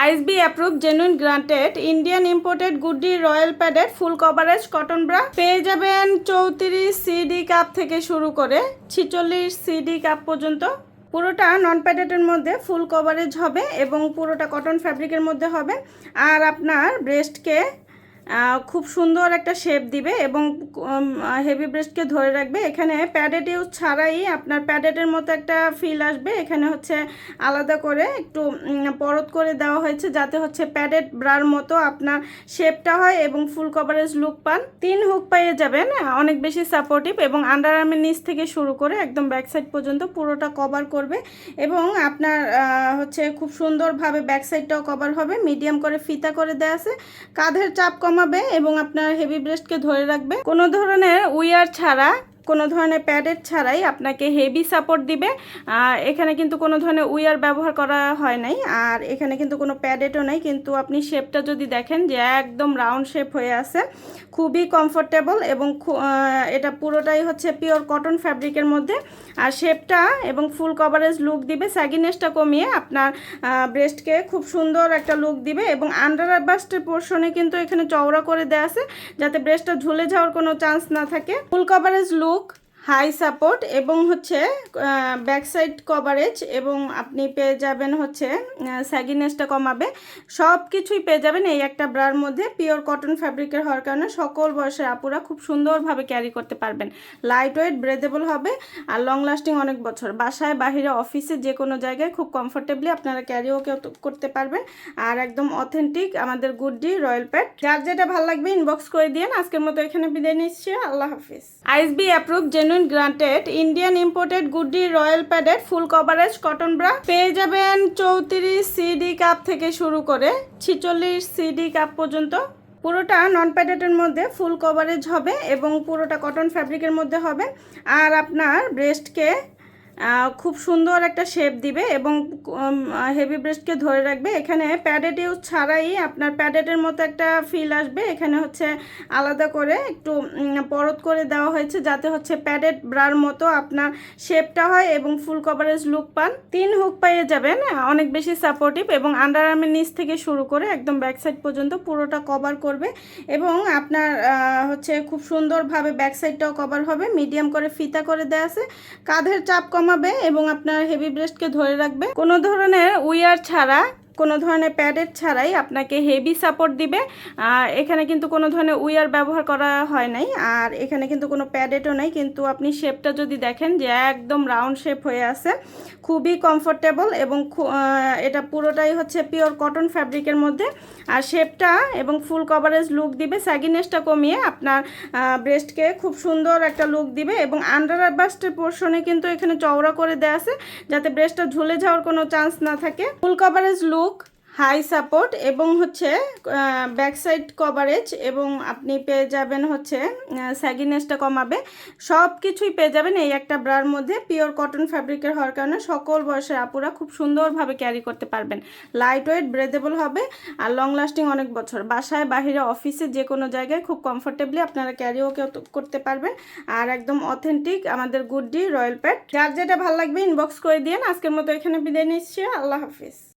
ISB approved, genuine granted, Indian imported goodie royal padded full coverage cotton bra পেয়ে যাবেন 34 CD cup থেকে শুরু করে 46 সিডি কাপ পর্যন্ত। পুরোটা নন প্যাডেটের মধ্যে ফুল কভারেজ হবে এবং পুরোটা কটন ফ্যাব্রিকের মধ্যে হবে। আর আপনার ব্রেস্টকে খুব সুন্দর একটা শেপ দিবে এবং হেভি ব্রেস্টকে ধরে রাখবে। এখানে প্যাডেড ইউজ ছাড়াই আপনার প্যাডেডের মতো একটা ফিল আসবে। এখানে হচ্ছে আলাদা করে একটু পরত করে দেওয়া হয়েছে যাতে হচ্ছে প্যাডেড ব্রার মতো আপনার শেপটা হয় এবং ফুল কভারেজ লুক পান। 3 হুক পেয়ে যাবেন, অনেক বেশি সাপোর্টিভ এবং আন্ডার আর্মের নিচ থেকে শুরু করে একদম ব্যাক সাইড পর্যন্ত পুরোটা কভার করবে এবং আপনার হচ্ছে খুব সুন্দরভাবে ব্যাক সাইডটাও কভার হবে। মিডিয়াম করে ফিতা করে দেওয়া আছে, কাঁধের চাপ কমাবে এবং আপনার হেভি ব্রেস্টকে ধরে রাখবে। কোনো ধরনের উইয়ার ছাড়া, কোনো ধরনের প্যাডেড ছাড়াই আপনাকে হেভি সাপোর্ট দিবে। এখানে কিন্তু কোনো ধরনের উইয়ার ব্যবহার করা হয় নাই, আর এখানে কিন্তু কোনো প্যাডেডও নাই। কিন্তু আপনি শেপটা যদি দেখেন যে একদম রাউন্ড শেপ হয়ে আছে, খুবই কমফোর্টেবল এবং এটা পুরোটাই হচ্ছে পিওর কটন ফ্যাব্রিকের মধ্যে। আর শেপটা এবং ফুল কভারেজ লুক দিবে, স্যাগিনেসটা কমিয়ে আপনার ব্রেস্টকে খুব সুন্দর একটা লুক দিবে এবং আন্ডার বাস্টের পোর্শনে কিন্তু এখানে চওড়া করে দেওয়া আছে যাতে ব্রেস্টটা ঝুলে যাওয়ার কোনো চান্স না থাকে। Full coverage look, high support এবং হচ্ছে ব্যাক সাইড কভারেজ এবং আপনি পেয়ে যাবেন হচ্ছে স্যাগিনেসটা কমাবে। সব কিছুই পেয়ে যাবেন এই একটা ব্রার মধ্যে। পিওর কটন ফ্যাব্রিকের হওয়ার কারণে সকল বয়সের আপুরা খুব সুন্দরভাবে ক্যারি করতে পারবেন। লাইট ওয়েট, ব্রেদেবল হবে আর লং লাস্টিং অনেক বছর। বাসায়, বাহিরে, অফিসে, যে কোনো জায়গায় খুব কমফোর্টেবলি আপনারা ক্যারিও করতে পারবেন। আর একদম অথেন্টিক আমাদের গুড্ডি রয়্যাল প্যাড। যার যেটা ভালো লাগবে ইনবক্স করে দিন। আজকের মতো এখানে বিদায় নিচ্ছি, আল্লাহ হাফিজ। ISB approved, genuine granted, Indian imported goodie royal padded full coverage cotton bra পেয়ে যাবেন 34 সিডি কাপ থেকে শুরু করে 46 সিডি কাপ পর্যন্ত। পুরোটা নন প্যাডেটের মধ্যে ফুল কভারেজ হবে এবং পুরোটা কটন ফ্যাব্রিকের মধ্যে হবে। আর আপনার ব্রেস্টকে খুব সুন্দর একটা শেপ দিবে এবং হেভি ব্রেস্টকে ধরে রাখবে। এখানে প্যাডেড ইউজ ছাড়াই আপনার প্যাডেডের মতো একটা ফিল আসবে। এখানে হচ্ছে আলাদা করে একটু পরত করে দেওয়া হয়েছে যাতে হচ্ছে প্যাডেড ব্রার মতো আপনার শেপটা হয় এবং ফুল কভারেজ লুক পান। 3 হুক পেয়ে যাবেন, অনেক বেশি সাপোর্টিভ এবং আন্ডার আর্মের নিচ থেকে শুরু করে একদম ব্যাক সাইড পর্যন্ত পুরোটা কভার করবে এবং আপনার হচ্ছে খুব সুন্দরভাবে ব্যাক সাইডটাও কভার হবে। মিডিয়াম করে ফিতা করে দেওয়া আছে, কাঁধের চাপ কমাবে এবং আপনার হেভি ব্রেস্টকে ধরে রাখবে। কোনো ধরনের উইয়ার ছাড়া, কোনো ধরনের প্যাডেড ছাড়াই আপনাকে হেভি সাপোর্ট দিবে। এখানে কিন্তু কোনো ধরনের উইয়ার ব্যবহার করা হয় নাই, আর এখানে কিন্তু কোনো প্যাডেডও নাই। কিন্তু আপনি শেপটা যদি দেখেন যে একদম রাউন্ড শেপ হয়ে আছে, খুবই কমফোর্টেবল এবং এটা পুরোটাই হচ্ছে পিওর কটন ফ্যাব্রিকের মধ্যে। আর শেপটা এবং ফুল কভারেজ লুক দিবে, স্যাগিনেসটা কমিয়ে আপনার ব্রেস্টকে খুব সুন্দর একটা লুক দিবে এবং আন্ডার বাস্টের পোর্শনে কিন্তু এখানে চওড়া করে দেওয়া আছে যাতে ব্রেস্টটা ঝুলে যাওয়ার কোনো চান্স না থাকে। Full coverage look, high support এবং হচ্ছে ব্যাক সাইড কভারেজ এবং আপনি পেয়ে যাবেন হচ্ছে স্যাগিনেসটা কমাবে। সব কিছুই পেয়ে যাবেন এই একটা ব্রার মধ্যে। পিওর কটন ফ্যাব্রিকের হওয়ার কারণে সকল বয়সের আপুরা খুব সুন্দরভাবে ক্যারি করতে পারবেন। লাইট ওয়েট, ব্রেদেবল হবে আর লং লাস্টিং অনেক বছর। বাসায়, বাহিরে, অফিসে, যে কোনো জায়গায় খুব কমফোর্টেবলি আপনারা ক্যারিও করতে পারবেন। আর একদম অথেন্টিক আমাদের গুড্ডি রয়্যাল প্যাড। যার যেটা ভালো লাগবে ইনবক্স করে দিন। আজকের মতো এখানে বিদায় নিচ্ছি, আল্লাহ হাফিজ।